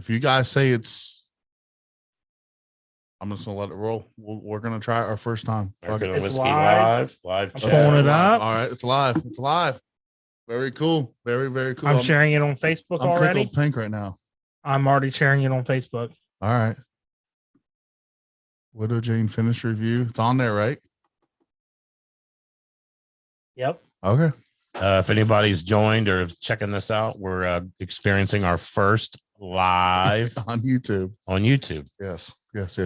If you guys say it's, I'm just gonna let it roll. We're gonna try it our first time. Fuck it. American It's Whiskey live. live I'm chat. pulling it's it live. up. All right, it's live. It's live. Very cool. Very, very cool. I'm sharing it on Facebook I'm already. tickled pink right now. I'm already sharing it on Facebook. All right. Widow Jane finish review. It's on there, right? Yep. Okay. If anybody's joined or checking this out, we're experiencing our first live On YouTube. on YouTube. Yes.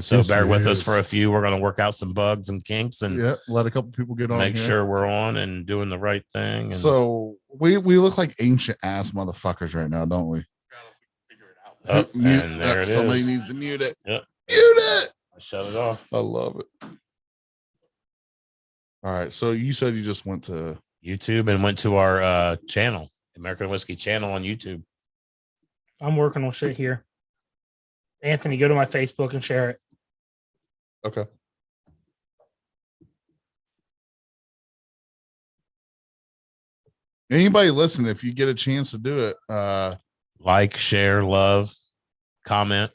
So bear with us for a few. We're going to work out some bugs and kinks and yeah. Let a couple people get on. make here. sure we're on and doing the right thing. And So we look like ancient ass motherfuckers right now, don't we? oh, Mute and there it is. Somebody needs to mute it. Yep. Mute it. I shut it off. I love it. All right. So you said you just went to YouTube and went to our channel, American Whiskey channel on YouTube. I'm working on shit here. Anthony, go to my Facebook and share it. okay. Anybody listen, if you get a chance to do it, Like, share, love, comment.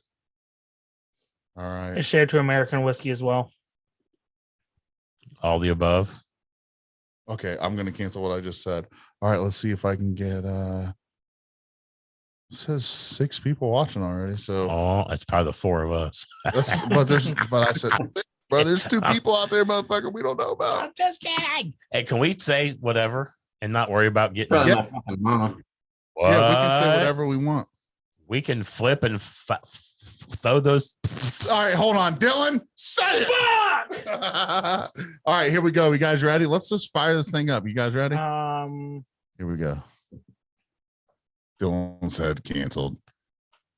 all right. And share to American Whiskey as well. All the above. Okay, I'm gonna cancel what I just said. All right, let's see if I can get it says 6 people watching already. So Oh, it's probably the 4 of us. that's but I said, bro, there's 2 people out there, motherfucker, we don't know about. I'm just kidding. Hey, can we say whatever and not worry about getting Probably Yep. my fucking mama. what? Yeah, we can say whatever we want. We can flip and throw those. All right, hold on, Dylan. Say it. All right, here we go. You guys ready? Let's just fire this thing up. You guys ready? Here we go. Dylan said canceled.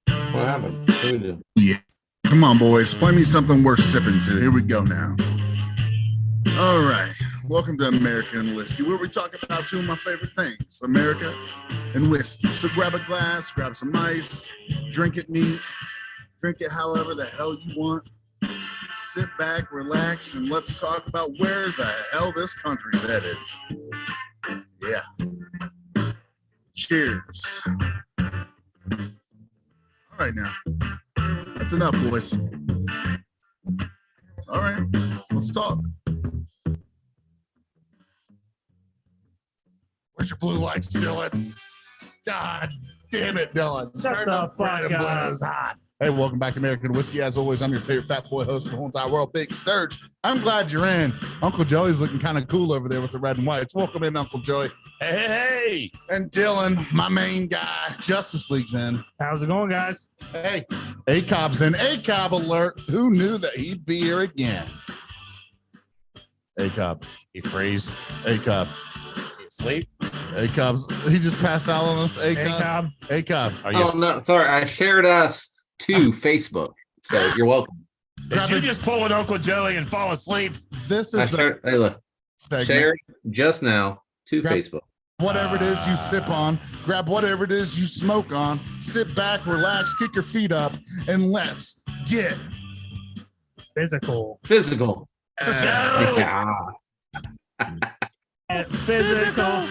What happened? What do we do? Come on, boys. Play me something worth sipping to. Here we go now. All right. Welcome to American Whiskey, where we talk about 2 of my favorite things, America and whiskey. So grab a glass, grab some ice, drink it neat, drink it however the hell you want. Sit back, relax, and let's talk about where the hell this country's headed. Yeah. Cheers. All right, now. That's enough, boys. All right, let's talk. Where's your blue lights, Dylan? God damn it, Dylan. Shut the fuck up. It's hot. Hey, welcome back to American Whiskey. As always, I'm your favorite fat boy host of the whole entire world, Big Sturge. I'm glad you're in. Uncle Joey's looking kind of cool over there with the red and whites. Welcome in, Uncle Joey. Hey. And Dylan, my main guy, Justice League's in. How's it going, guys? Hey, ACOB's in. ACOB alert. Who knew that he'd be here again? ACOB. He freeze. ACOB. He asleep. ACOB's. He just passed out on us. Hey, ACOB. Cobb. ACOB. Are you? Oh no, sorry. I shared us to Facebook, so you're welcome. Did you just pull an Uncle Joey and fall asleep? This I is the shared, hey, look, segment. shared just now to Grab- Facebook. Whatever it is you sip on, grab whatever it is you smoke on, sit back, relax, kick your feet up, and let's get Physical. Physical. uh, Yeah. Physical.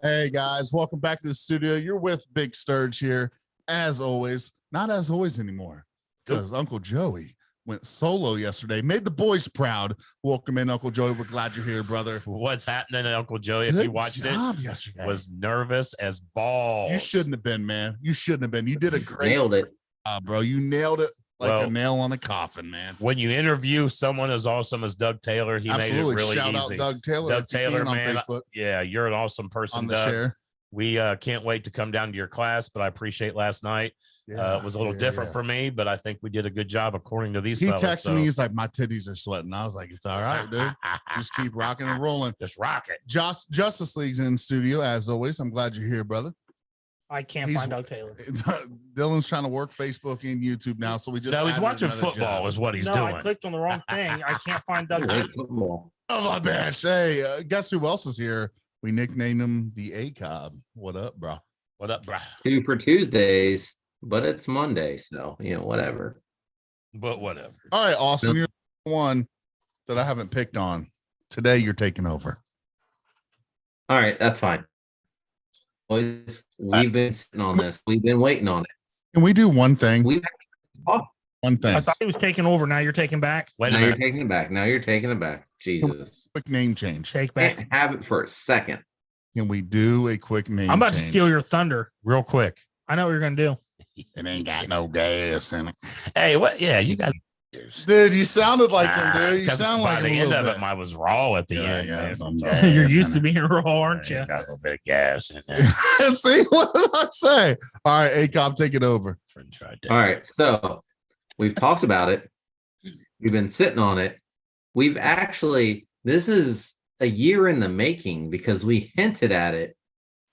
Hey guys, welcome back to the studio. You're with Big Sturge here, as always. Not as always anymore, because Uncle Joey went solo yesterday, made the boys proud. Welcome in, Uncle Joey. We're glad you're here, brother. What's happening, Uncle Joey? If Good you watched job it, yesterday. was nervous as balls. You shouldn't have been, man. You shouldn't have been. You did a great Nailed it. job, bro. You nailed it like Well, a nail on a coffin, man. When you interview someone as awesome as Doug Taylor, he Absolutely. made it really Shout easy. out Doug Taylor. Doug if you Taylor, can, on man, Facebook, Yeah, you're an awesome person, on the Doug. share. We can't wait to come down to your class, but I appreciate last night. It was a little different for me, but I think we did a good job according to these He fellas. texted me. He's like, my titties are sweating. I was like, it's all right, dude. Just keep rocking and rolling. Just rock it. Justice League's in studio as always. I'm glad you're here, brother. I can't He's- find Doug Taylor. Dylan's trying to work Facebook and YouTube now, so we just No, he's added watching another football job. is what he's No, doing. I clicked on the wrong thing. I can't find Doug Taylor. Great football. Oh my bitch. Hey, guess who else is here? We nicknamed him the ACOB. What up, bro? What up, bro? 2 for Tuesdays, but it's Monday, so whatever. But whatever. All right, Austin, you're the one that I haven't picked on. Today you're taking over. All right, that's fine. boys. We've been sitting on this. We've been waiting on it. Can we do one thing? We've One thing. I thought he was taking over. Now you're taking back. Wait a now you're minute. taking it back. Now you're taking it back. Jesus. Quick name change. Take back. Can't have it for a second. Can we do a quick name I'm about to change? steal your thunder. Real quick. I know what you're gonna do. It ain't got no gas in it. Hey, what? Yeah, you guys. Dude, you sounded like him, dude. You 'Cause sound by like the him a end little of bit. it, I was raw at the Yeah, end. yeah, man. some Yeah, gas You're in used to it. being raw, aren't you? Got a little bit of gas in there. See what did I say? All right, ACOM, take it over. French fry dish. All right. So we've talked about it. We've been sitting on it. We've actually, this is a year in the making because we hinted at it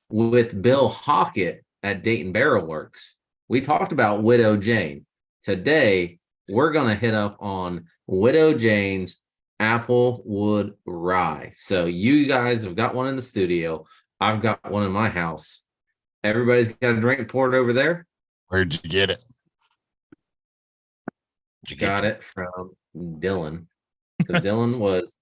with Bill Hockett at Dayton Barrel Works. We talked about Widow Jane. Today, we're going to hit up on Widow Jane's Applewood Rye. So you guys have got one in the studio. I've got one in my house. Everybody's got a drink poured over there. Where'd you get it? Did you get Got it from Dylan. Because Dylan was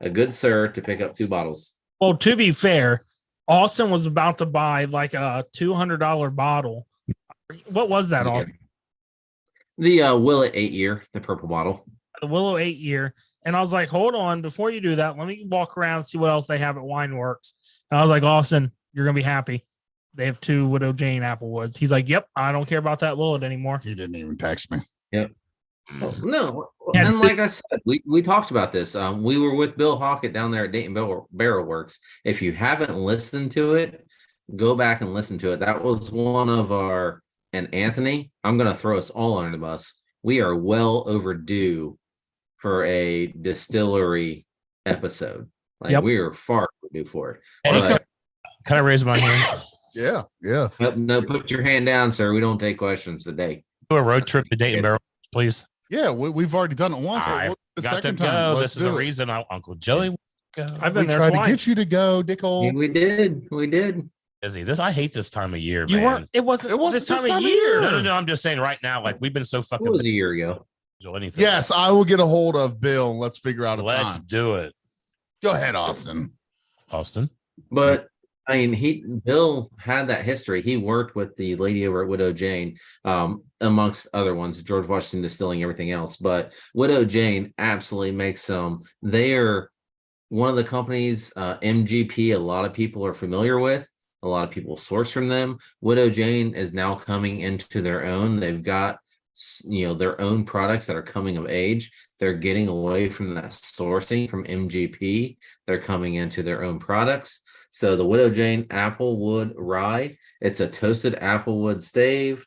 a good sir to pick up 2 bottles. Well, to be fair, Austin was about to buy like a $200 bottle. What was that, Yeah. Austin? The Willet 8-year, the purple bottle. The Willow 8-year. And I was like, hold on, before you do that, let me walk around and see what else they have at Wineworks. And I was like, Austin, you're gonna be happy. They have 2 Widow Jane Applewoods. He's like, yep, I don't care about that Willet anymore. He didn't even text me. Oh, no, Yeah, and like I said, we talked about this. We were with Bill Hockett down there at Dayton Barrel Works. If you haven't listened to it, go back and listen to it. That was one of our, and Anthony, I'm going to throw us all under the bus. We are well overdue for a distillery episode. Like Yep. we are far overdue for it. Hey, But, Can I raise my hand? Yeah, yeah. no, put your hand down, sir. We don't take questions today. Do a road trip to Dayton Barrel, please. Yeah, we've already done it once. I We'll do the got to second go. time. This Let's is the do it. reason Uncle Joey would go. I've We been there tried to twice. get you to go, Dickhole. Yeah, we did. We did. Busy. This I hate this time of year, You man. weren't. It wasn't. It wasn't this time this of year. No. I'm just saying right now, like we've been so It fucking was a year ago. busy or anything. Yes, I will get a hold of Bill and let's figure out a Let's time. do it, Go ahead, Austin. Austin. But I mean, Bill had that history. He worked with the lady over at Widow Jane, amongst other ones, George Washington Distilling, everything else. But Widow Jane absolutely makes some. They are one of the companies, MGP, a lot of people are familiar with. A lot of people source from them. Widow Jane is now coming into their own. They've got, their own products that are coming of age. They're getting away from that sourcing from MGP. They're coming into their own products. So the Widow Jane Applewood Rye, it's a toasted applewood stave,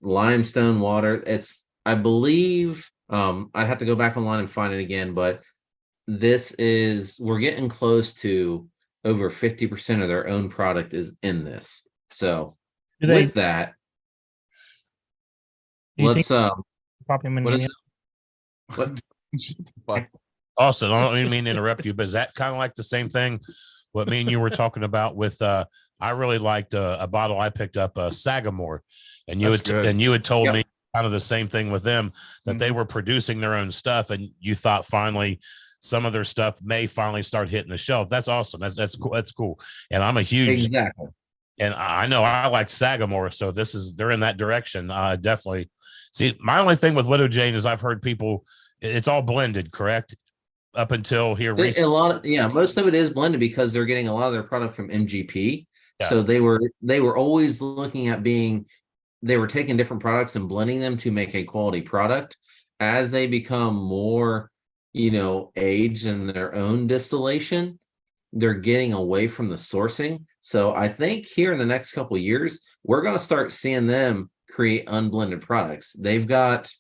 limestone water. It's, I believe, I'd have to go back online and find it again, but we're getting close to over 50% of their own product is in this. So Do they with that, do you let's think pop him in what the is- what Shut the fuck. Austin, I don't even mean to interrupt you, but is that kind of like the same thing? What me and you were talking about with I really liked a bottle I picked up, Sagamore, and you That's good. had told Yep. me kind of the same thing with them, that they were producing their own stuff, and you thought finally some of their stuff may finally start hitting the shelf. That's awesome. That's cool. That's cool. And I'm a huge exactly. and I know I like Sagamore, so they're in that direction. Definitely. See, my only thing with Widow Jane is I've heard people, it's all blended, correct? Up until here A recently. lot of, most of it is blended because they're getting a lot of their product from MGP. Yeah. So they were always looking at they were taking different products and blending them to make a quality product. As they become more, aged in their own distillation, they're getting away from the sourcing. So I think here in the next couple of years, we're going to start seeing them create unblended products. They've got,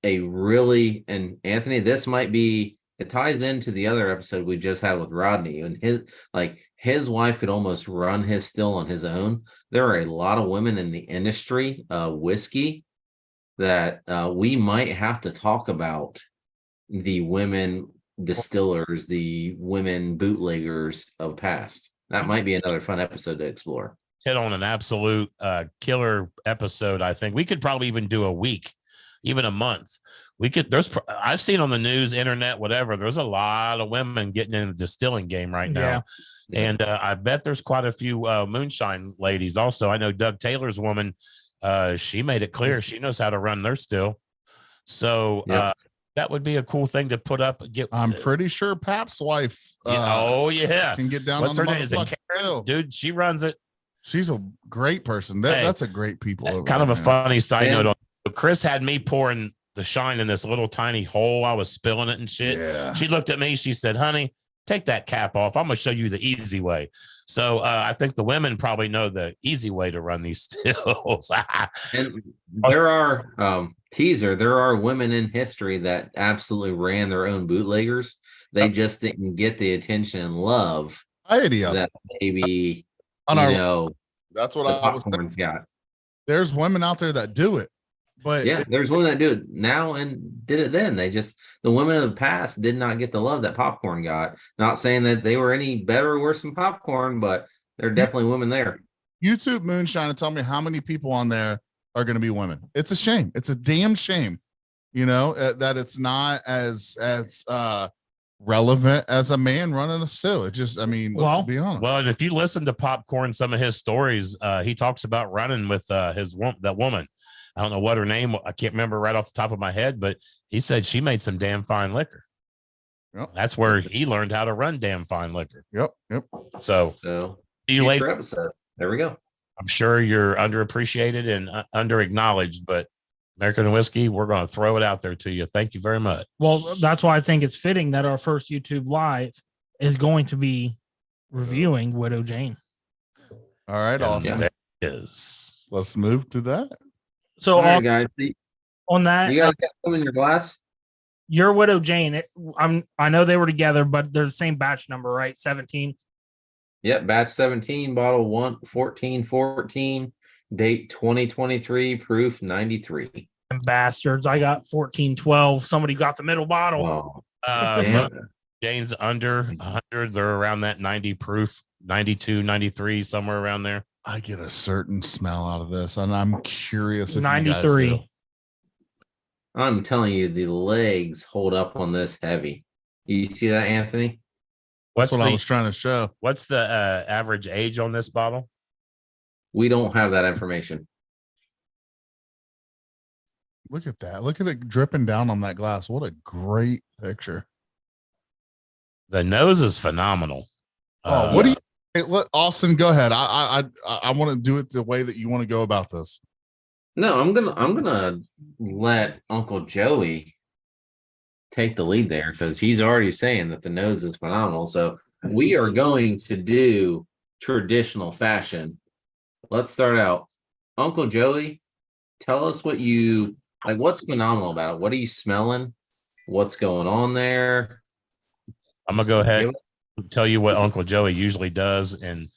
a really, and Anthony, this might be, it ties into the other episode we just had with Rodney, and his wife could almost run his still on his own. There are a lot of women in the industry of whiskey that we might have to talk about, the women distillers, the women bootleggers of past. That might be another fun episode to explore. Hit on an absolute killer episode. I think we could probably even do a week, even a month. I've seen on the news, internet, whatever, there's a lot of women getting in the distilling game right now. And I bet there's quite a few moonshine ladies also. I know Doug Taylor's woman, she made it clear she knows how to run their still. So that would be a cool thing to put up. I'm pretty sure Pap's wife can get down What's on the her name? Is it motherfucking Karen? still. Dude, she runs it. She's a great person. Hey, That's a great people. over Kind of there, a man. funny side Yeah. note. Chris had me pouring the shine in this little tiny hole. I was spilling it and shit. Yeah. She looked at me. She said, honey, take that cap off. I'm going to show you the easy way. So I think the women probably know the easy way to run these stills. And there are there are women in history that absolutely ran their own bootleggers. They just didn't get the attention and love Idea. that maybe On you our, know that's what the I was saying. popcorn's got. There's women out there that do it, but Yeah, there's women that do it now and did it then. The women of the past did not get the love that popcorn got. Not saying that they were any better or worse than popcorn, but there are definitely women there. YouTube moonshine and tell me how many people on there are going to be women. It's a shame. It's a damn shame, that it's not as relevant as a man running a still. It just, let's be honest. Well, and if you listen to Popcorn, some of his stories, he talks about running with that woman. I don't know what her name. I can't remember right off the top of my head, but he said she made some damn fine liquor. Yep. That's where he learned how to run damn fine liquor. Yep. So you future later. episode. There we go. I'm sure you're underappreciated and under acknowledged, but American Whiskey, we're going to throw it out there to you. Thank you very much. Well, that's why I think it's fitting that our first YouTube live is going to be reviewing Widow Jane. All right. And Awesome. there it is. Let's move to that. So All right, guys. on that, You guys got some in your glass? your Widow Jane, I know they were together, but they're the same batch number, right? 17. Yep, batch 17, bottle 1414, date 2023, proof 93. And bastards. I got 1412. Somebody got the middle bottle. Wow. Damn. Jane's under 100. They're around that 90 proof, 92, 93, somewhere around there. I get a certain smell out of this, and I'm curious if 93. You guys do. I'm telling you, the legs hold up on this heavy. You see that, Anthony? What's That's what I the was trying to show. what's the average age on this bottle? We don't have that information. Look at that. Look at it dripping down on that glass. What a great picture. The nose is phenomenal. Oh, what do you hey, let Austin go ahead? I want to do it the way that you want to go about this. No, I'm gonna let Uncle Joey take the lead there because he's already saying that the nose is phenomenal. So we are going to do traditional fashion. Let's start out. Uncle Joey, tell us what you like. What's phenomenal about it? What are you smelling? What's going on there? I'm gonna go ahead and tell you what Uncle Joey usually does, and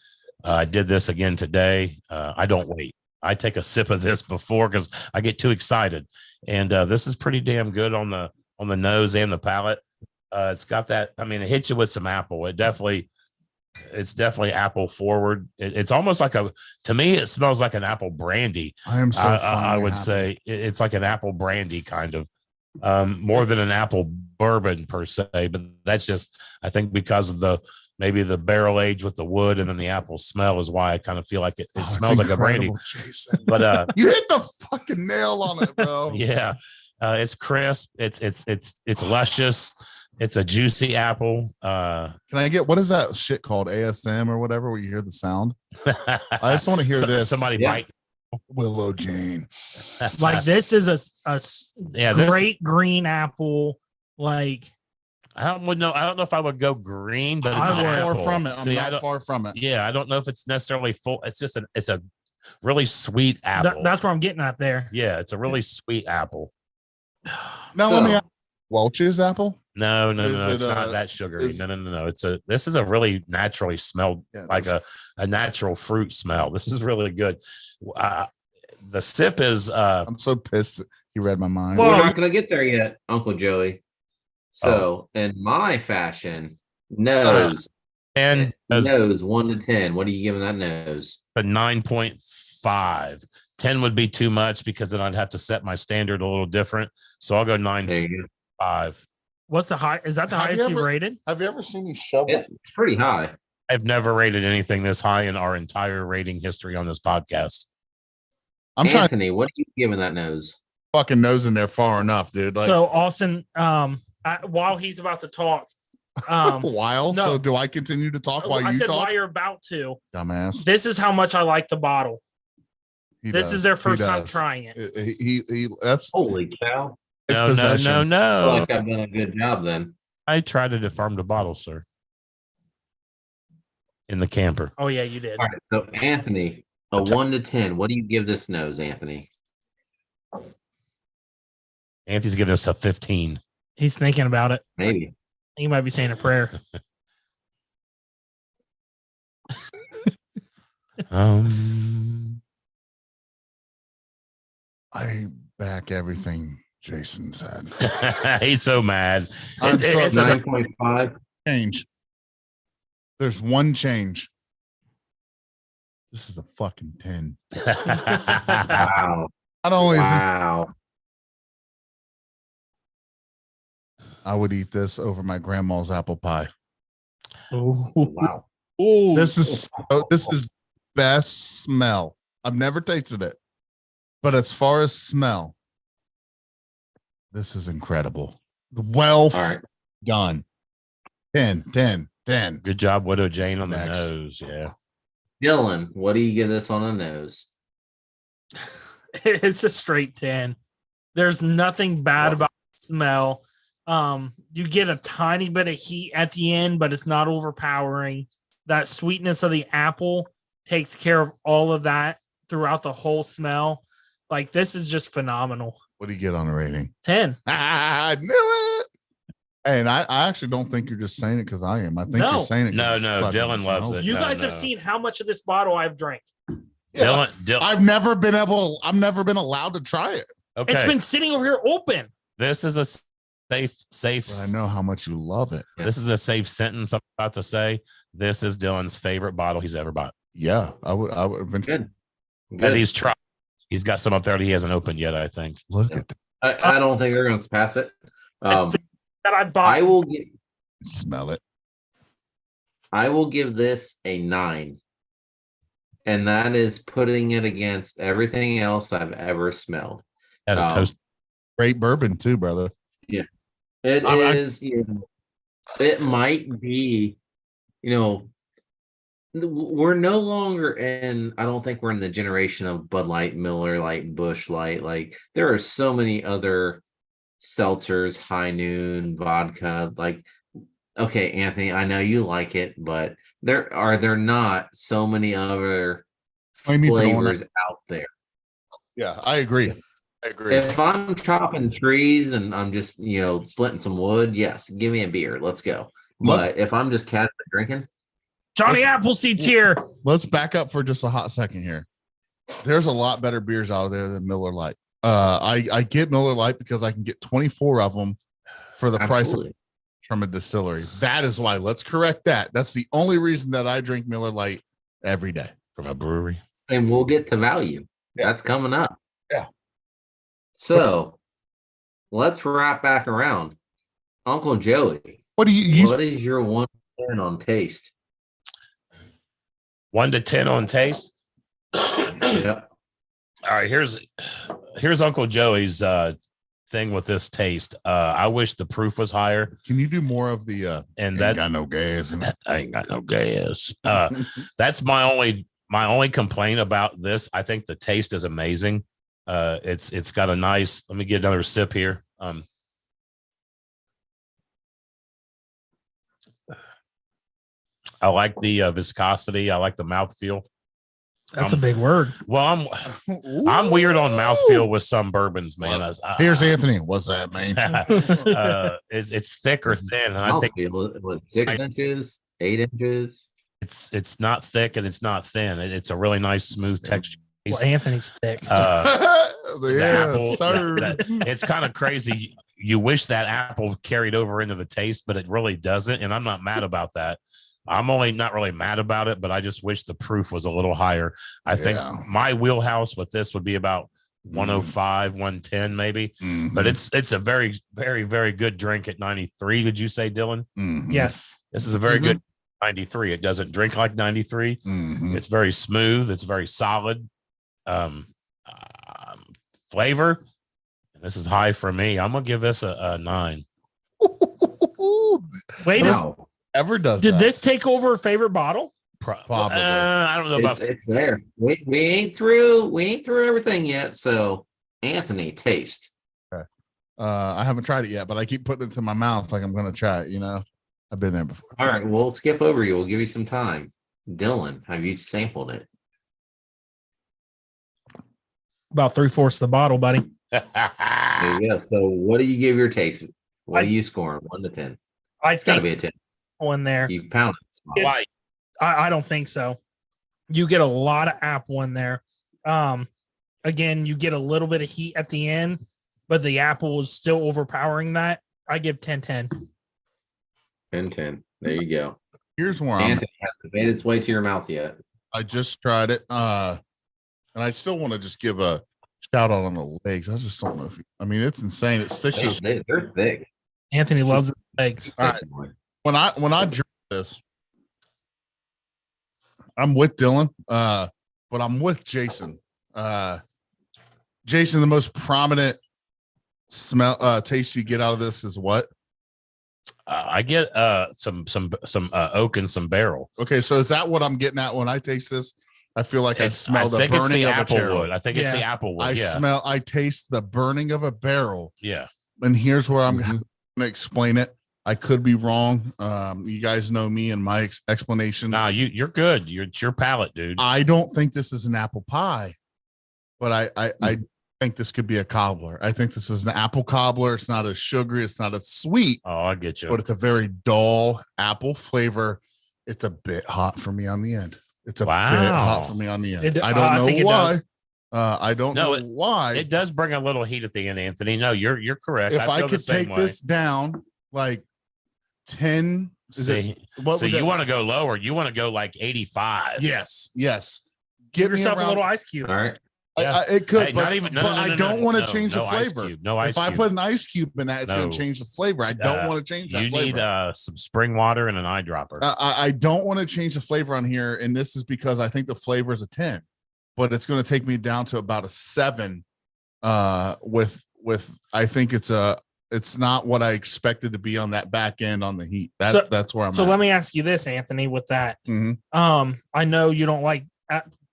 I did this again today. I don't wait. I take a sip of this before because I get too excited, and this is pretty damn good on the nose and the palate. It's got that. I mean, it hits you with some apple. It's definitely apple forward. It's almost like to me, it smells like an apple brandy. I am so I would happy. say it's like an apple brandy kind of, more than an apple bourbon per se, but that's just, I think because of maybe the barrel age with the wood and then the apple smell is why I kind of feel like it Oh, smells like a brandy. incredible, Jason. But You hit the fucking nail on it, bro. yeah, it's crisp. It's luscious. It's a juicy apple. Can I get what is that shit called? ASM or whatever, where you hear the sound? I just want to hear this. Somebody Yeah. bite. Willow Jane. Like this is a Yeah, this, great green apple. Like I don't know if I would go green, but it's I an would. Far apple. from it. I'm See, I not don't- far from it. Yeah, I don't know if it's necessarily full. It's just it's a really sweet apple. that's what I'm getting at there. Yeah, it's a really sweet apple. Now So- let me ask, Welch's apple. No, Is it's it, not that sugary. is- No. This is a really naturally smelled Yeah, like that's- a natural fruit smell. This is really good. The sip is I'm so pissed that he read my mind. Well, We're not gonna get there yet, Uncle Joey. So in my fashion, nose. and as Nose 1 to 10. What are you giving that nose? a 9.5. 10 would be too much because then I'd have to set my standard a little different. So I'll go There 9.5. you go. What's the high? Is that the Have you highest you've ever- rated? Have you ever seen me shovel? It's pretty high. I've never rated anything this high in our entire rating history on this podcast. I'm trying Anthony, what are you giving that nose? fucking nose in there far enough, dude. Like So Austin, while he's about to talk, a while. no. So do I continue to talk while I you said talk? while you're about to. Dumbass. This is how much I like the bottle. He This does. is their He first time does. trying it. He that's Holy cow. his No, possession. I feel no. like I've done a good job then. I try to deform the bottle, sir. In the camper. Oh yeah, you did. All right. So, Anthony, a 1 to 10. What do you give this nose, Anthony? Anthony's giving us a 15. He's thinking about it. Maybe. He might be saying a prayer. I back everything Jason said. He's so mad. I'm so It's upset. 9.5. Change. There's one change. This is a fucking 10. Wow. Not only is this, Wow. I would eat this over my grandma's apple pie. Ooh. Wow. Ooh. This is best smell. I've never tasted it, but as far as smell, this is incredible. Well All right. done. 10. Good job, Widow Jane, on the Next. nose. Yeah. Dylan, what do you give this on a nose? It's a straight 10. There's nothing bad about the smell. You get a tiny bit of heat at the end, but it's not overpowering. That sweetness of the apple takes care of all of that throughout the whole smell. Like, this is just phenomenal. What do you get on the rating? 10. I knew it. And I actually don't think you're just saying it because I am. I think No. you're saying it. 'cause No, it no, fucking Dylan loves smells it. good. You No, guys have no. seen how much of this bottle I've drank. Yeah. Dylan, I've never been allowed to try it. It's okay. been sitting over here open. This is a safe. But I know how much you love it. This is a safe sentence I'm about to say. This is Dylan's favorite bottle he's ever bought. Yeah, I would eventually Good. That Good. he's tried. He's got some up there that he hasn't opened yet, I think. look at that. I don't think they're going to pass it. That I bought. I will give. Smell it. I will give this a 9. And that is putting it against everything else I've ever smelled. Had a toast. Great bourbon too, brother. It I- is, it might be, we're no longer in, I don't think we're in the generation of Bud Light, Miller Light, Busch Light. Like, there are so many other seltzers, High Noon, vodka. Like, okay, Anthony, I know you like it, but there not so many other Blame me for going flavors there. out there. Yeah, I agree. If I'm chopping trees and I'm just, splitting some wood, yes, give me a beer. Let's go. Let's- But if I'm just casually drinking, Johnny Let's- Appleseed's here. Let's back up for just a hot second here. There's a lot better beers out there than Miller Lite. I get Miller Lite because I can get 24 of them for the price of absolutely. from a distillery. That is why. Let's correct that. That's the only reason that I drink Miller Lite every day. From a brewery. And we'll get to value. Yeah. That's coming up. Yeah. So let's wrap back around. Uncle Joey, What do you what is your 1 to 10 on taste? 1 to 10 on taste. Yep. All right, here's Uncle Joey's thing with this taste. I wish the proof was higher, can you do more of the and ain't that got no gas in it? I ain't got no gas. That's my only complaint about this. I think the taste is amazing. It's got a nice. Let me get another sip here. I like the viscosity. I like the mouthfeel. That's a big word. Well, I'm weird on mouthfeel with some bourbons, man. Here's Anthony. What's that, man? It's thick or thin, and I think Mouthfeel, what, 6 inches, 8 inches? it's not thick and it's not thin. It's a really nice, smooth texture. Well, Anthony's thick. The yeah, apple, sir. it's kind of crazy. You wish that apple carried over into the taste, but it really doesn't. And I'm not mad about that. I'm only not really mad about it, but I just wish the proof was a little higher. I think Yeah. my wheelhouse with this would be about 105, 110 maybe. Mhm. But it's a very, very, very good drink at 93. Did you say, Dylan? Mhm. Yes. This is a very good 93. It doesn't drink like 93. Mhm. It's very smooth. It's very solid. Flavor. This is high for me. I'm gonna give this a 9. Wait, Wow. Ever does did that. this take over favorite bottle? Probably. I don't know about. It's there. We ain't through everything yet. So Anthony, taste. I haven't tried it yet, but I keep putting it to my mouth like I'm going to try it. You know, I've been there before. All right, we'll skip over you. We'll give you some time. Dylan, have you sampled it? About 3/4 of the bottle, buddy. There you go. So what do you give your taste? What do you score? 1 to 10. I It's gotta think be a 10. one there. You've pounded this bottle. Light. I don't think so. You get a lot of apple in there. Again, you get a little bit of heat at the end, but the apple is still overpowering that. I give 10-10. 10-10. There you go. Here's where Anthony hasn't made its way to your mouth yet. I just tried it. And I still want to just give a shout out on the legs. I just don't know if it's insane. It sticks to They're thick. Anthony loves his legs. All right. When I drink this, I'm with Dylan, but I'm with Jason. Jason, the most prominent smell taste you get out of this is what? I get some oak and some barrel. Okay, so is that what I'm getting at when I taste this? I feel like I smell the burning of a barrel. I think it's the apple wood. I taste the burning of a barrel. Yeah. And here's where I'm going to explain it. I could be wrong. You guys know me and my explanations. No, you're good. It's your palate, dude. I don't think this is an apple pie, but I think this could be a cobbler. I think this is an apple cobbler. It's not as sugary. It's not as sweet. Oh, I get you. But it's a very dull apple flavor. It's a bit hot for me on the end. It's a bit hot for me on the end. I don't know why. I don't know why. It does bring a little heat at the end, Anthony. No, you're correct. If I could take this down like 10, so you want to go lower? You want to go like 85? Yes. Give yourself a little ice cube. All right. Yeah. It could, hey, but, not even, I don't want to change the flavor. If I put an ice cube in that, it's going to change the flavor. I don't want to change that flavor. You need some spring water and an eyedropper. I don't want to change the flavor on here, and this is because I think the flavor is a 10, but it's going to take me down to about a 7. With I think it's not what I expected to be on that back end on the heat. That's where I'm. So at. let me ask you this, Anthony. With that, I know you don't like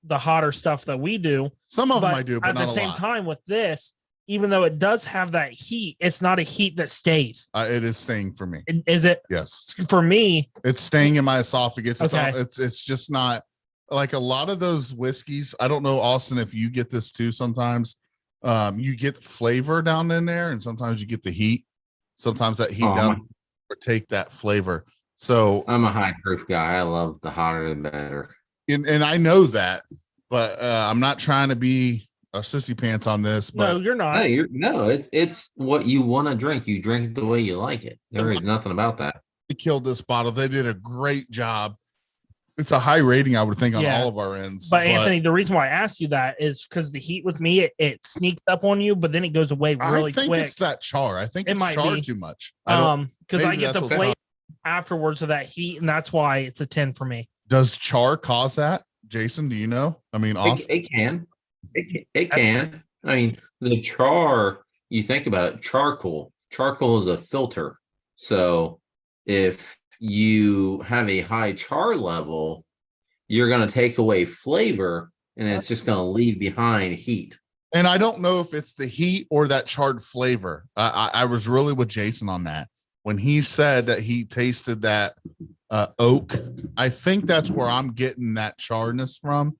the hotter stuff that we do. Some of them I do, but at the same time with this, even though it does have that heat, it's not a heat that stays. It is staying for me. Is it? Yes. For me, it's staying in my esophagus. Okay. It's just not like a lot of those whiskeys. I don't know, Austin, if you get this too. Sometimes you get flavor down in there, and sometimes you get the heat. Sometimes that heat down or take that flavor. So I'm a high proof guy. I love the hotter the better. And I know that, but I'm not trying to be a sissy pants on this. But no, you're not. No, it's what you want to drink. You drink it the way you like it. There is nothing about that. They killed this bottle. They did a great job. It's a high rating, I would think, on all of our ends. But Anthony, the reason why I asked you that is because the heat with me, it sneaks up on you, but then it goes away really quick. I think it's that char. I think it it's might char be too much. Because I get the flavor afterwards of that heat, and that's why it's a 10 for me. Does char cause that, Jason? Do you know? I mean, it can. It can. I mean, the char. You think about it. Charcoal. Charcoal is a filter. So if you have a high char level, you're going to take away flavor, and it's just going to leave behind heat. And I don't know if it's the heat or that charred flavor. I was really with Jason on that when he said that he tasted that oak. I think that's where I'm getting that charness from.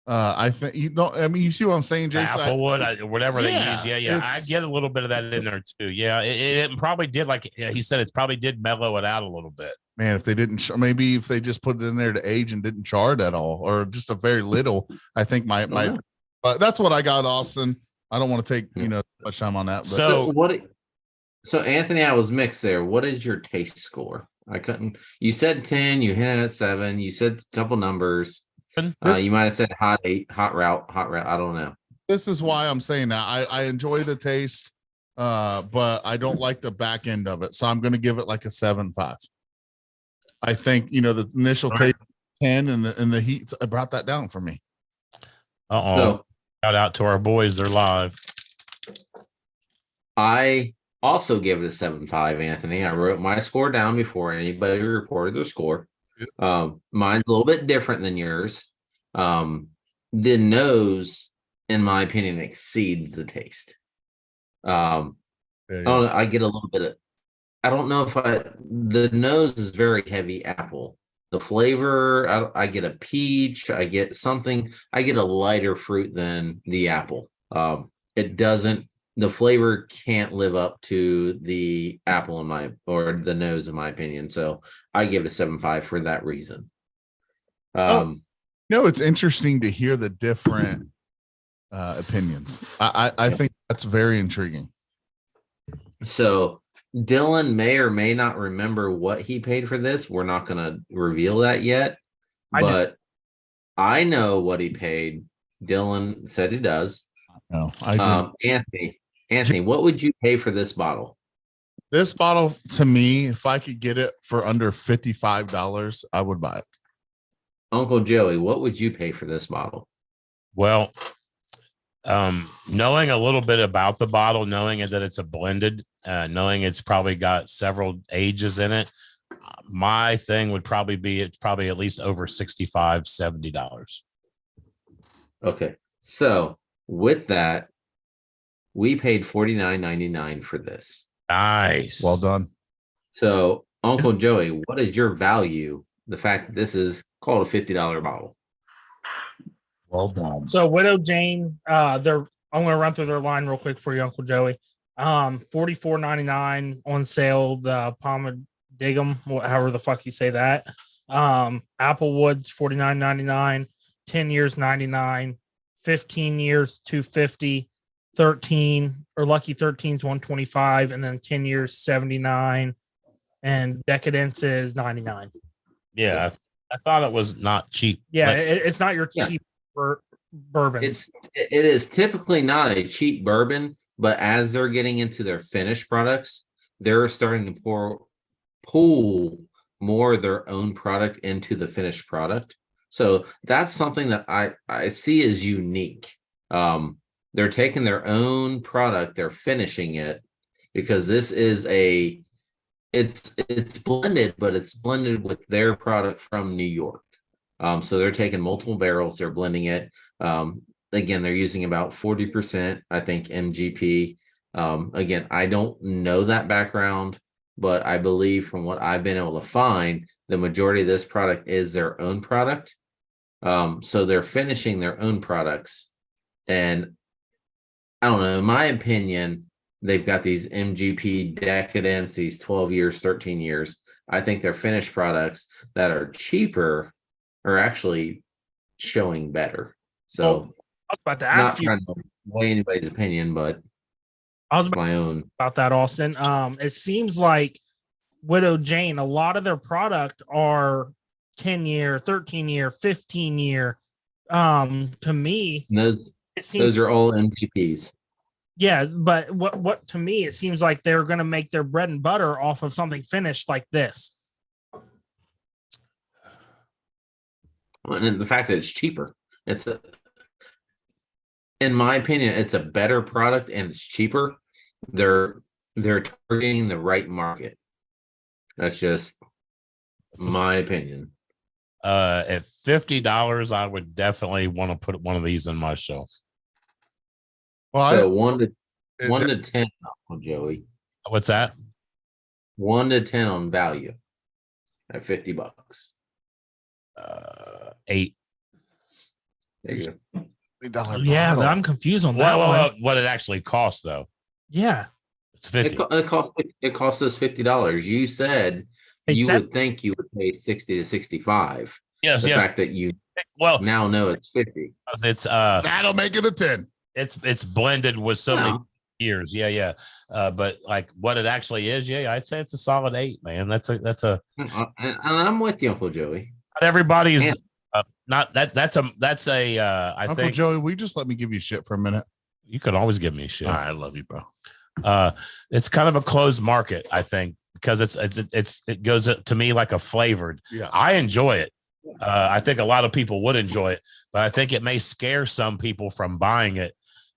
I think you see what I'm saying, Jason? Applewood, whatever they use. Yeah. I get a little bit of that in there too. Yeah, it probably did. Like he said, it probably did mellow it out a little bit. Man, if they didn't, maybe if they just put it in there to age and didn't char it at all, or just a very little, I think but that's what I got, Austin. I don't want to take much time on that. But. So Anthony, I was mixed there. What is your taste score? I couldn't. You said 10. You hinted at 7. You said a couple numbers. You might have said hot 8, hot route. I don't know. This is why I'm saying that. I enjoy the taste, but I don't like the back end of it. So I'm going to give it like a 7.5. I think the initial taste 10 and the heat brought that down for me. So shout out to our boys, they're live. I also give it a 7.5, Anthony. I wrote my score down before anybody reported their score. Mine's a little bit different than yours. The nose, in my opinion, exceeds the taste. I don't know, I get a little bit of, I don't know if the nose is very heavy apple. The flavor, I get a peach, I get a lighter fruit than the apple. The flavor can't live up to the apple or the nose, in my opinion. So I give it a 7.5 for that reason. It's interesting to hear the different opinions. I think that's very intriguing. So Dylan may or may not remember what he paid for this. We're not going to reveal that yet, but I know what he paid. Dylan said he does. No, I do. Anthony, what would you pay for this bottle? This bottle, to me, if I could get it for under $55, I would buy it. Uncle Joey, what would you pay for this bottle? Well, knowing a little bit about the bottle, knowing that it's a blended, knowing it's probably got several ages in it, my thing would probably be it's probably at least over $65-$70. Okay, so with that, we paid $49.99 for this. Nice, well done. So, Uncle Joey, what is your value? The fact that this is called a $50 bottle. Well done. So Widow Jane, I'm going to run through their line real quick for you, Uncle Joey. $44.99 on sale. The Pomadigam, however the fuck you say that. Applewood's $49.99. 10 years $99. 15 years $250. 13 or Lucky 13's $125, and then 10 years $79, and Decadence is $99. Yeah, I thought it was not cheap. Yeah, it's not your cheap bourbon. It is typically not a cheap bourbon, but as they're getting into their finished products, they're starting to pull more of their own product into the finished product. So that's something that I see as unique. They're taking their own product, they're finishing it, because this is it's blended, but it's blended with their product from New York. So they're taking multiple barrels, they're blending it. Again, they're using about 40%, I think, MGP. Again, I don't know that background, but I believe from what I've been able to find, the majority of this product is their own product. So they're finishing their own products. And I don't know, in my opinion, they've got these MGP Decadence, these 12 years, 13 years. I think their finished products that are cheaper are actually showing better. So I was about to ask you, not trying to weigh anybody's opinion, but I was my own about that, Austin. It seems like Widow Jane, a lot of their product are 10 year, 13 year, 15 year. To me, those are all MGPs. Yeah, but what to me, it seems like they're going to make their bread and butter off of something finished like this. And the fact that it's cheaper, in my opinion, it's a better product and it's cheaper. They're targeting the right market. That's just my opinion. At $50, I would definitely want to put one of these on my shelf. Well, so 1 to 10 on Joey. What's that? 1 to 10 on value at $50. 8. There you go. Yeah, but I'm confused on that. What it actually costs, though. Yeah, it's 50. It costs us $50. You said would think you would pay 60 to 65. Yes, the fact that you now know it's 50. It's that'll make it a 10. It's blended with so many years. Yeah. But like what it actually is, I'd say it's a solid 8, man. That's a and I'm with you, Uncle Joey. Not everybody's not that's a I Uncle think Joey, will you just let me give you shit for a minute? You can always give me shit. All right, I love you, bro. It's kind of a closed market, I think, because it goes to me like a flavored. Yeah. I enjoy it. I think a lot of people would enjoy it, but I think it may scare some people from buying it,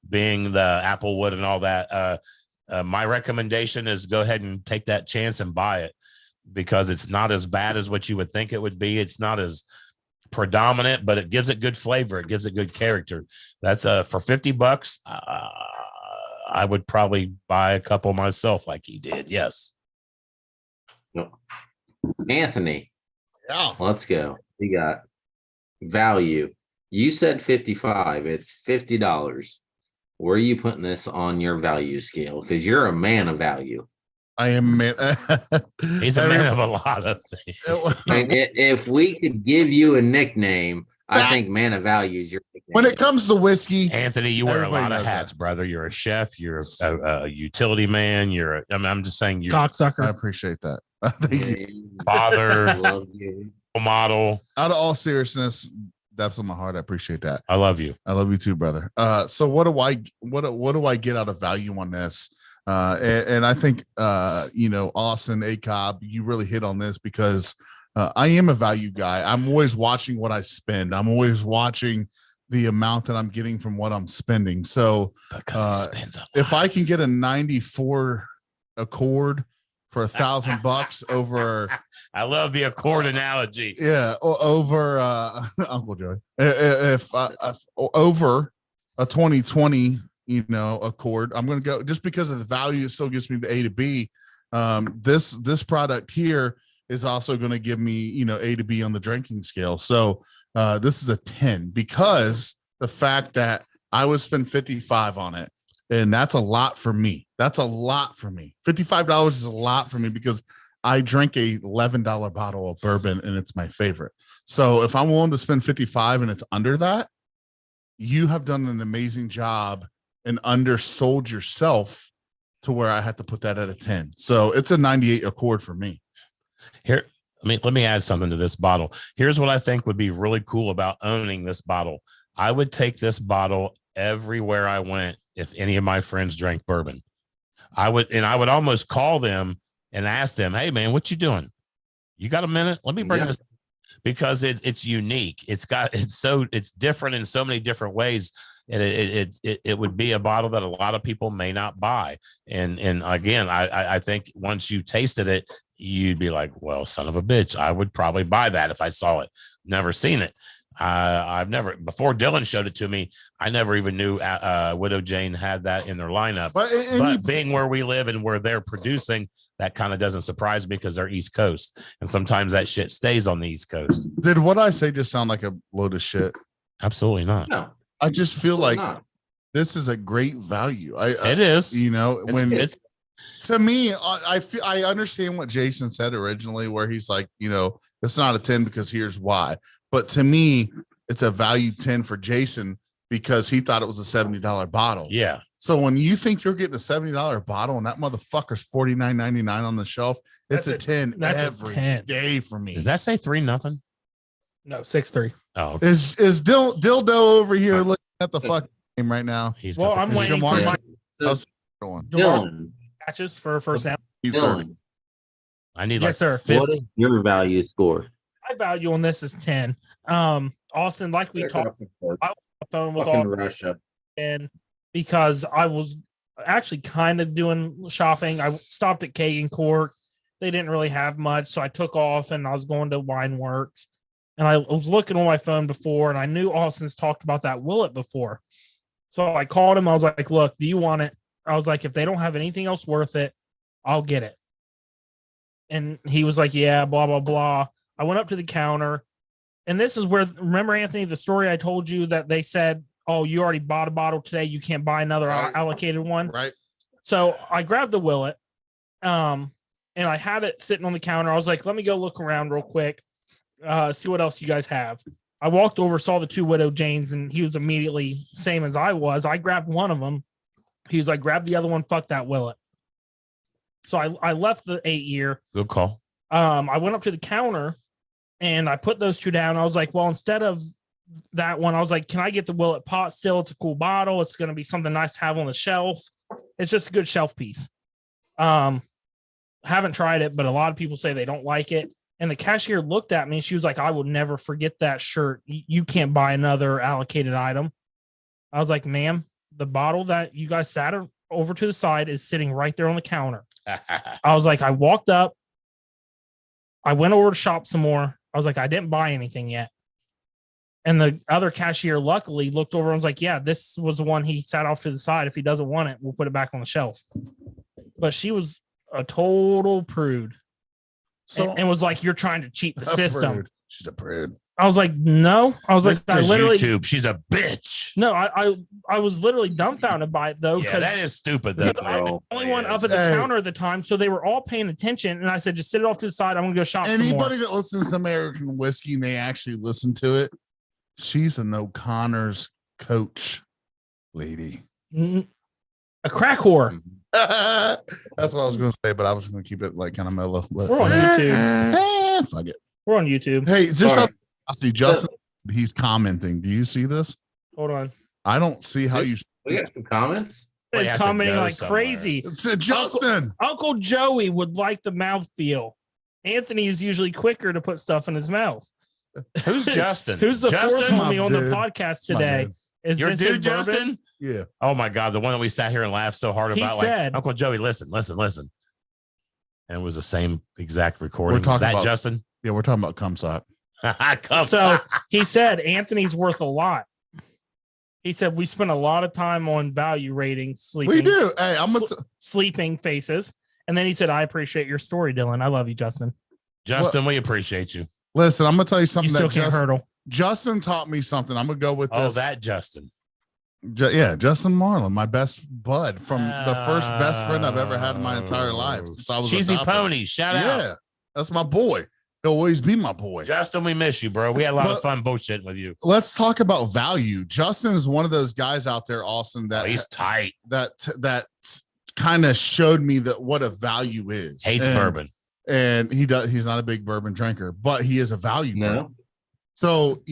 being the Applewood and all that. My recommendation is go ahead and take that chance and buy it, because it's not as bad as what you would think it would be. It's not as predominant, but it gives it good flavor. It gives it good character. That's for $50. I would probably buy a couple myself, like he did. Yes. Anthony, Yeah. let's go. We got value. You said 55. It's $50. Where are you putting this on your value scale? Because you're a man of value. I am man. He's a man of a lot of things. I mean, if we could give you a nickname, I think man of value is your nickname. When it comes to whiskey, Anthony, you wear Everybody a lot of knows hats, that. brother. You're a chef. You're a utility man. I'm just saying you're I Cocksucker. appreciate that. Thank you. I father, love you. model. Out of all seriousness, depths of my heart, I appreciate that. I love you. I love you too, brother. So what do I get out of value on this? And I think Austin, ACOB, you really hit on this, because I am a value guy. I'm always watching what I spend. I'm always watching the amount that I'm getting from what I'm spending. So Because he spends a lot. if I can get a 94 Accord for $1,000 over, I love the Accord analogy. over Uncle Joey, if over a 2020 Accord, I'm going to go, just because of the value. It still gives me the A to B. This product here is also going to give me A to B on the drinking scale. So this is a 10, because the fact that I would spend 55 on it, and that's a lot for me. That's a lot for me. $55 is a lot for me, because I drink a $11 bottle of bourbon and it's my favorite. So if I'm willing to spend 55 and it's under that, you have done an amazing job and undersold yourself to where I had to put that at a 10. So it's a 98 Accord for me. Here, let me add something to this bottle. Here's what I think would be really cool about owning this bottle. I would take this bottle everywhere I went if any of my friends drank bourbon. I would almost call them and ask them, "Hey man, what you doing? You got a minute? Let me bring this," because it's unique. It's different in so many different ways. And it would be a bottle that a lot of people may not buy. And again, I think once you tasted it, you'd be like, well, son of a bitch, I would probably buy that if I saw it. Never seen it. I've never, before Dylan showed it to me, I never even knew Widow Jane had that in their lineup. But being where we live and where they're producing, that kind of doesn't surprise me, because they're East Coast. And sometimes that shit stays on the East Coast. Did what I say just sound like a load of shit? Absolutely not. No, I just feel like not. this is a great value. It is. To me, I understand what Jason said originally, where he's like, it's not a 10 because here's why. But to me, it's a value 10 for Jason, because he thought it was a $70 bottle. Yeah. So when you think you're getting a $70 bottle and that motherfucker's $49.99 on the shelf, it's a 10 every day for me. Does that say 3-0? No, 6-3. Oh, okay. Is Dildo over here looking at the fucking game right now? I'm waiting for my Dylan, matches for first down. Dylan, I need Yes, sir. 50. what is your value score? My value on this is 10. Austin, like we talked on the phone with Fucking all, Russia. and because I was actually kind of doing shopping, I stopped at Kagan Cork. They didn't really have much, so I took off and I was going to Wine Works. And I was looking on my phone before, and I knew Austin's talked about that Willet before. So I called him. I was like, look, do you want it? I was like, if they don't have anything else worth it, I'll get it. And he was like, yeah, blah, blah, blah. I went up to the counter. And this is where, remember, Anthony, the story I told you that they said, oh, you already bought a bottle today. You can't buy another allocated one. Right. So I grabbed the Willet, and I had it sitting on the counter. I was like, let me go look around real quick. See what else you guys have. I walked over, saw the 2 Widow Janes, and he was immediately same as I was. I grabbed one of them. He was like, grab the other one. Fuck that Willet. So I left the 8-year. Good call. I went up to the counter and I put those 2 down. I was like, well, instead of that one, I was like, can I get the Willet pot still? It's a cool bottle. It's going to be something nice to have on the shelf. It's just a good shelf piece. haven't tried it, but a lot of people say they don't like it. And the cashier looked at me and she was like, I will never forget that shirt. You can't buy another allocated item. I was like, ma'am, the bottle that you guys sat over to the side is sitting right there on the counter. I was like, I walked up. I went over to shop some more. I was like, I didn't buy anything yet. And the other cashier luckily looked over and was like, yeah, this was the one he sat off to the side. If he doesn't want it, we'll put it back on the shelf. But she was a total prude. So And was like, you're trying to cheat the system. Prude. She's a prude. I was like, no. I was This like, I is literally YouTube. She's a bitch. no, I was literally dumbfounded by it though. Yeah, that is stupid though. because I was the only one up at the Hey. counter at the time, so they were all paying attention. And I said, just sit it off to the side. I'm gonna go shop some more. Anybody that listens to American Whiskey and they actually listen to it, she's an O'Connor's coach lady. A crack whore. That's what I was going to say, but I was going to keep it like kind of mellow. But, We're on YouTube. fuck it. We're on YouTube. Hey, just Sorry. I see Justin. He's commenting. Do you see this? Hold on. I don't see how you. We got some comments. We It's have to commenting go like somewhere. crazy. It's Justin. Uncle Joey would like the mouthfeel. Anthony is usually quicker to put stuff in his mouth. Who's Justin? Who's the fourth Justin? My homie on the dude. podcast My today? dude. Is Your this dude, his bourbon? Justin? Yeah. Oh my God, the one that we sat here and laughed so hard He about. said- like, Uncle Joey, listen. And it was the same exact recording. We're talking that about- Justin. Yeah, we're talking about cum sock. Come So he said Anthony's worth a lot. He said we spent a lot of time on value rating, sleeping, We do. Hey, I'm gonna. sleeping faces. And then he said, I appreciate your story, Dylan. I love you, Justin. Justin, we appreciate you. Listen, I'm gonna tell you You something still that can't hurdle. Justin taught me something. I'm gonna go with Oh, this. that Justin. Yeah, Justin Marlin, my best bud from the first best friend I've ever had in my entire life since I was Cheesy adopted. Pony. Shout out. Yeah, that's my boy. He'll always be my boy. Justin, we miss you, bro. We had a lot But- of fun bullshitting with you. Let's talk about value. Justin is one of those guys out there, Austin, Oh, that he's tight. that kind of showed me that what a value is. Hates And- bourbon. and he's not a big bourbon drinker, but he is a value. No. bourbon. So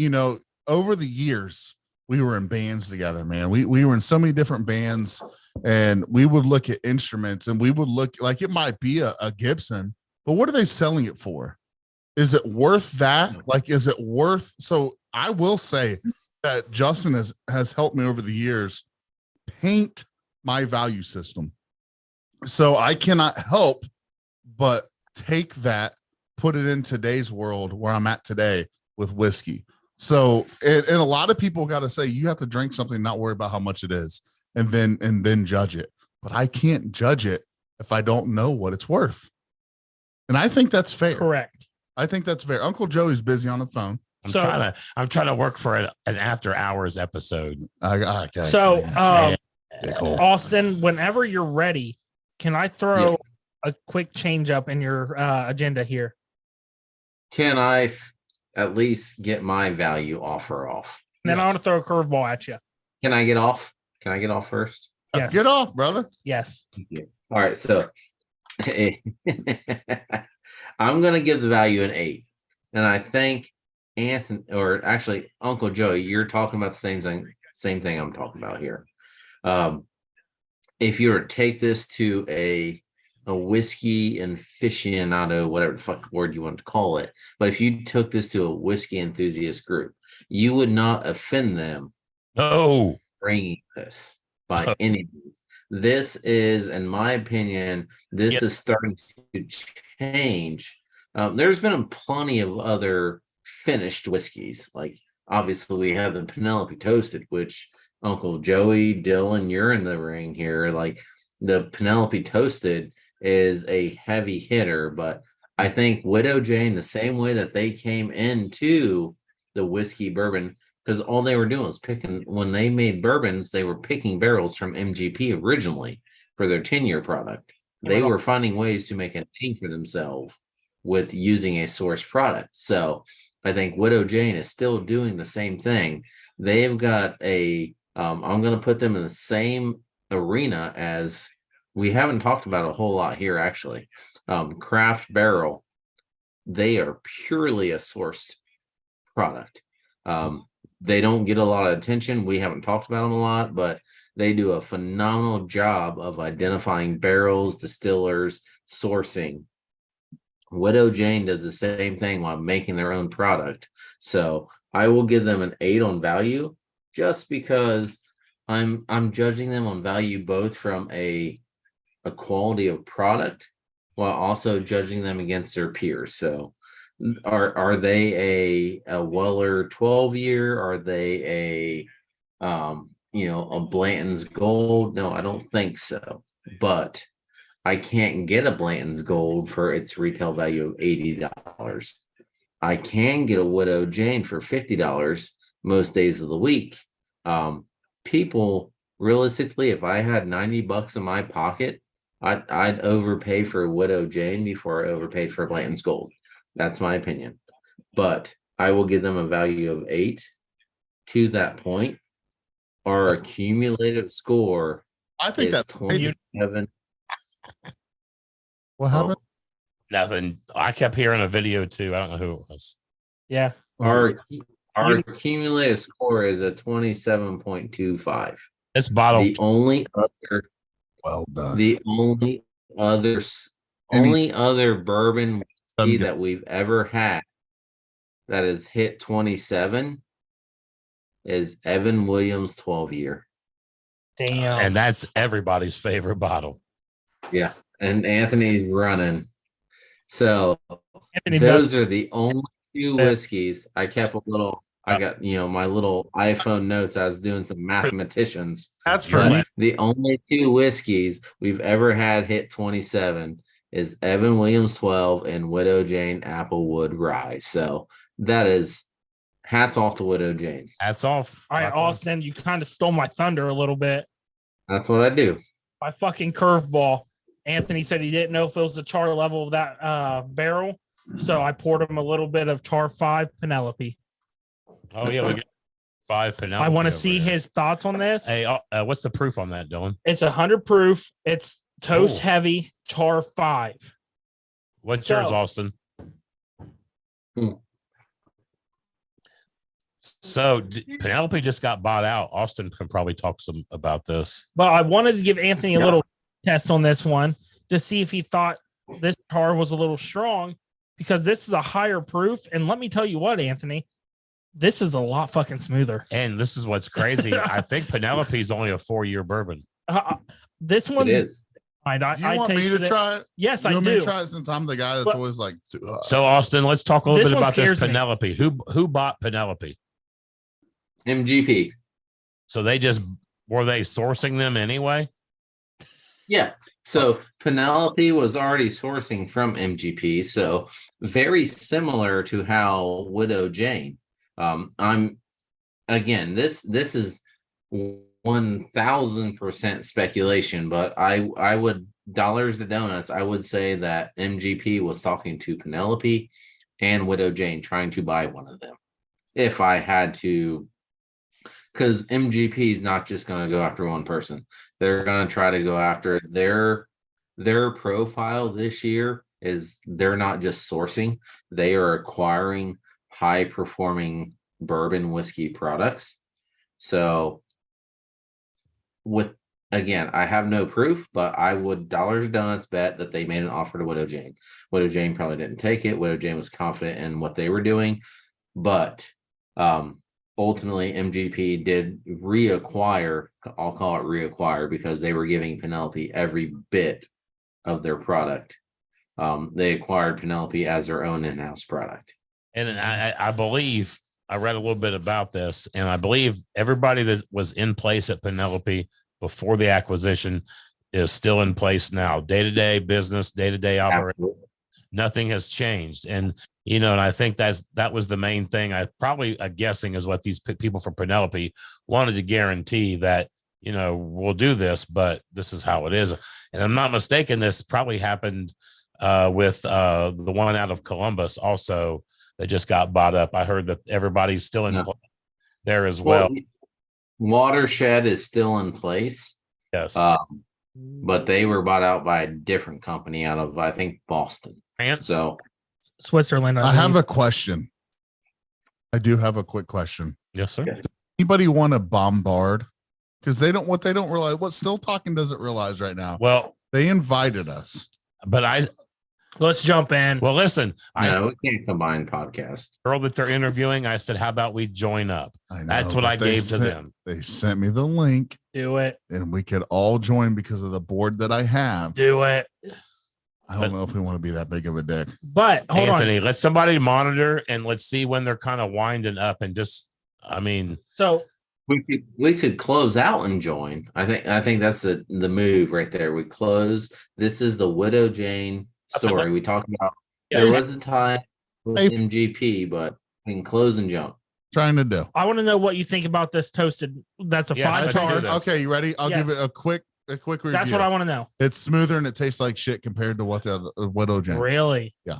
over the years we were in bands together, man. We were in so many different bands, and we would look at instruments, and we would look like it might be a Gibson, but what are they selling it for? Is it worth that? Like, is it worth? So I will say that Justin has helped me over the years paint my value system. So I cannot help but take that, put it in today's world where I'm at today with whiskey. So, and a lot of people got to say, you have to drink something, not worry about how much it is, and then judge it. But I can't judge it if I don't know what it's worth. And I think that's fair. Correct. I think that's fair. Uncle Joey's busy on the phone. I'm trying to work for an after hours episode. I got you, So, man. Yeah, cool. Austin, whenever you're ready, can I throw Yes. a quick change up in your agenda here? Can I at least get my value offer off? And then I Yes. want to throw a curveball at you. Can I get off? Can I get off first? Yes. Get off, brother. Yes. All right, so I'm gonna give the value an 8, and I think Anthony, or actually Uncle Joey, you're talking about the same thing I'm talking about here. If you were to take this to a whiskey aficionado, whatever the fuck word you want to call it, but if you took this to a whiskey enthusiast group, you would not offend them No. bringing this by any means. This is, in my opinion, this Yep. is starting to change. There's been plenty of other finished whiskeys. Like, obviously, we have the Penelope Toasted, which Uncle Joey, Dylan, you're in the ring here. Like, the Penelope Toasted is a heavy hitter, but I think Widow Jane, the same way that they came into the whiskey bourbon, because all they were doing was picking, when they made bourbons, they were picking barrels from MGP originally for their 10-year product. They were finding ways to make a name for themselves with using a source product. So I think Widow Jane is still doing the same thing. They've got I'm going to put them in the same arena as, we haven't talked about a whole lot here, actually. Craft Barrel, they are purely a sourced product. they don't get a lot of attention. We haven't talked about them a lot, but they do a phenomenal job of identifying barrels, distillers, sourcing. Widow Jane does the same thing while making their own product. So I will give them an 8 on value, just because I'm judging them on value both from a quality of product while also judging them against their peers. So are they a Weller 12-year? Are they a Blanton's Gold? No, I don't think so. But I can't get a Blanton's Gold for its retail value of $80. I can get a Widow Jane for $50 most days of the week. People, realistically, if I had $90 in my pocket, I'd overpay for a Widow Jane before I overpaid for a Blanton's Gold. That's my opinion. But I will give them a value of 8. To that point, our accumulative score I think is that's 27. What happened? Nothing. I kept hearing a video too. I don't know who it was. Yeah. Our accumulative score is a 27.25. This bottle. The only other Well done. The only other bourbon whiskey that we've ever had that has hit 27 is Evan Williams 12-year. Damn. And that's everybody's favorite bottle. Yeah. And Anthony's running. So Anthony those are the only 2 whiskeys. I kept I got, my little iPhone notes. I was doing some mathematicians. That's for But me. the only 2 whiskeys we've ever had hit 27 is Evan Williams 12 and Widow Jane Applewood Rye. So that is hats off to Widow Jane. Hats off. All right, Austin, you kind of stole my thunder a little bit. That's what I do. My fucking curveball. Anthony said he didn't know if it was the char level of that barrel. So I poured him a little bit of char 5 Penelope. Oh, yeah. We got 5 Penelope. I want to over see here. his thoughts on this. Hey, what's the proof on that, Dylan? It's 100 proof. It's toast Oh. heavy, char 5. What's So- yours, Austin? So Penelope just got bought out. Austin can probably talk some about this. But I wanted to give Anthony a Yeah. little test on this one to see if he thought this char was a little strong, because this is a higher proof. And let me tell you what, Anthony, this is a lot fucking smoother. And this is what's crazy. I think Penelope is only a 4-year bourbon. This one It is. I Do you want me to tasted it. try it? Yes, You I want me to do. try it since I'm the guy that's But- always like, So Austin, let's talk a little This bit one about this scares me. Penelope. Who bought Penelope? MGP. So were they sourcing them anyway? Yeah. So Penelope was already sourcing from MGP. So very similar to how Widow Jane. This is 1000% speculation, but I would, dollars to donuts, I would say that MGP was talking to Penelope and Widow Jane, trying to buy one of them. If I had to, because MGP is not just going to go after one person. They're going to try to go after their profile this year. Is they're not just sourcing, they are acquiring high performing bourbon whiskey products. So I have no proof, but I would dollars to donuts bet that they made an offer to Widow Jane. Widow Jane probably didn't take it. Widow Jane was confident in what they were doing, but ultimately MGP did reacquire. I'll call it reacquire, because they were giving Penelope every bit of their product. They acquired Penelope as their own in-house product. And I believe I read a little bit about this, and I believe everybody that was in place at Penelope before the acquisition is still in place now. Day-to-day business, day-to-day operation. Absolutely. Nothing has changed. And and I think that was the main thing. I'm guessing is what these people from Penelope wanted to guarantee, that we'll do this, but this is how it is. And I'm not mistaken, this probably happened with the one out of Columbus also that just got bought up. I heard that everybody's still in place there as well. Watershed is still in place. Yes. But they were bought out by a different company out of, I think, Boston. France. So Switzerland. I have a question. I do have a quick question. Yes, sir. Yes. Anybody want to bombard? Because they don't realize what Still Talking doesn't realize right now. Well, They invited us. but Let's jump in. well, listen, I No, we can't combine podcast. girl that they're interviewing, I said, how about we join up? I know, That's what but I they gave to sent- them. They sent me the link, Do it. and we could all join because of the board that I have. Do it. I don't know if we want to be that big of a dick. But hold Anthony, on. let somebody monitor and let's see when they're kind of winding up and just, I mean, So We could close out and join. I think that's the move right there. We close. This is the Widow Jane story we talked about. There was a time with Hey. MGP, but we can close and jump. Trying to do. I want to know what you think about this toasted. That's a Yeah, five let's do star. this. Okay, you ready? I'll give Yes. it a quick review. That's what I want to know. It's smoother and it tastes like shit compared to what the other Widow Jane. Really? Yeah.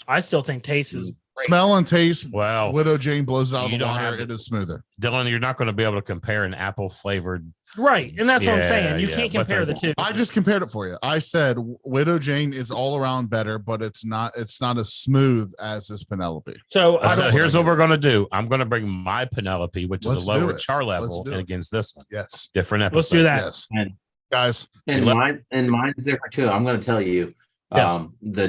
I still think taste is great. Smell and taste. well, Widow Jane blows it out of You the don't water. have It is smoother. Dylan, you're not going to be able to compare an apple flavored. Right. And that's what I'm Yeah, saying. You yeah, can't but compare the two. I just compared it for you. I said Widow Jane is all around better, but it's not as smooth as this Penelope. So I So don't, here's what we're going to do. I'm going to bring my Penelope, which Let's is a do lower it. char Let's level, do and it. against this one. Yes. Different episode. let's do that. Yes. And Guys. and mine's different too. I'm going to tell you, Yes. the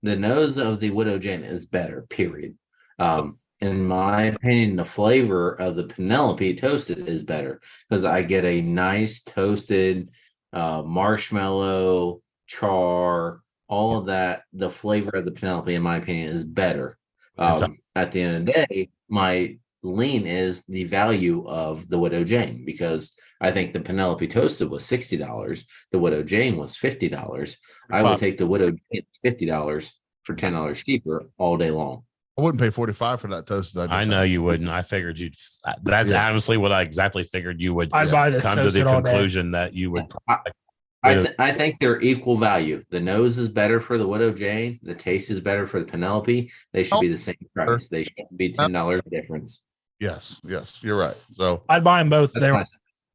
nose of the Widow Jane is better. Period. In my opinion, the flavor of the Penelope toasted is better because I get a nice toasted marshmallow char, all of that. The flavor of the Penelope, in my opinion, is better. At the end of the day, my lean is the value of the Widow Jane because I think the Penelope toasted was $60. The Widow Jane was $50. I would take the Widow Jane $50 for $10 cheaper all day long. I wouldn't pay 45 for that toasted. I know you wouldn't. I figured you'd. That's Yeah. honestly what I exactly figured you would I'd buy this come to the toasted all day. conclusion that you would. I think they're equal value. The nose is better for the Widow Jane. The taste is better for the Penelope. They should be the same price. They shouldn't be $10 difference. Yes, you're right. So I'd buy them both. That's my-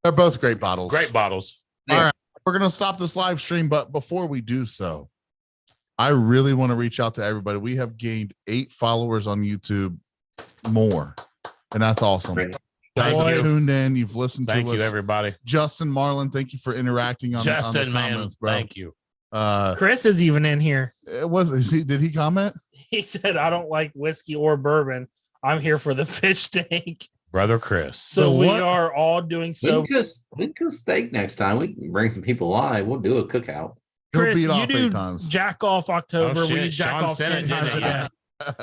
they're both great bottles. Great bottles. All right. We're going to stop this live stream, but before we do so, I really want to reach out to everybody. We have gained 8 followers on YouTube more, and that's awesome. Great. Guys Thank have you. tuned in. You've listened Thank to you, us. everybody. Justin Marlin, thank you for interacting on Justin, the man, comments, bro. thank you. Chris is even in here. Did he comment? He said, I don't like whiskey or bourbon. I'm here for the fish tank. Brother Chris. So So we what- are all doing We so. can cook steak next time. We can bring some people live. We'll do a cookout. He'll Chris, beat you off do 8 times. jack off October. Oh, shit. We jack Sean off sent 10 it, times a didn't day.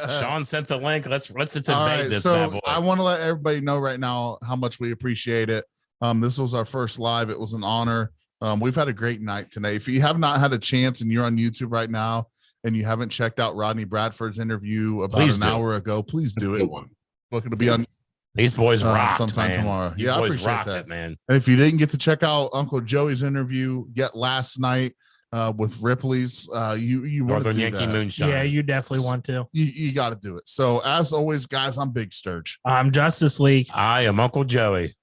he? Sean sent the link. Let's All debate right, this bad so boy. I want to let everybody know right now how much we appreciate it. This was our first live. It was an honor. We've had a great night today. If you have not had a chance and you're on YouTube right now and you haven't checked out Rodney Bradford's interview about Please an do. hour ago, please do Good it. one. Looking to be on. These boys rock sometime man. tomorrow. You Yeah, I boys appreciate rocked that. it, man. And if you didn't get to check out Uncle Joey's interview yet last night with Ripley's, you want to Northern do Yankee that. Moonshine. Yeah, you definitely want to. You got to do it. So as always, guys, I'm Big Sturge. I'm Justice League. I am Uncle Joey.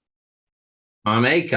I'm Akon.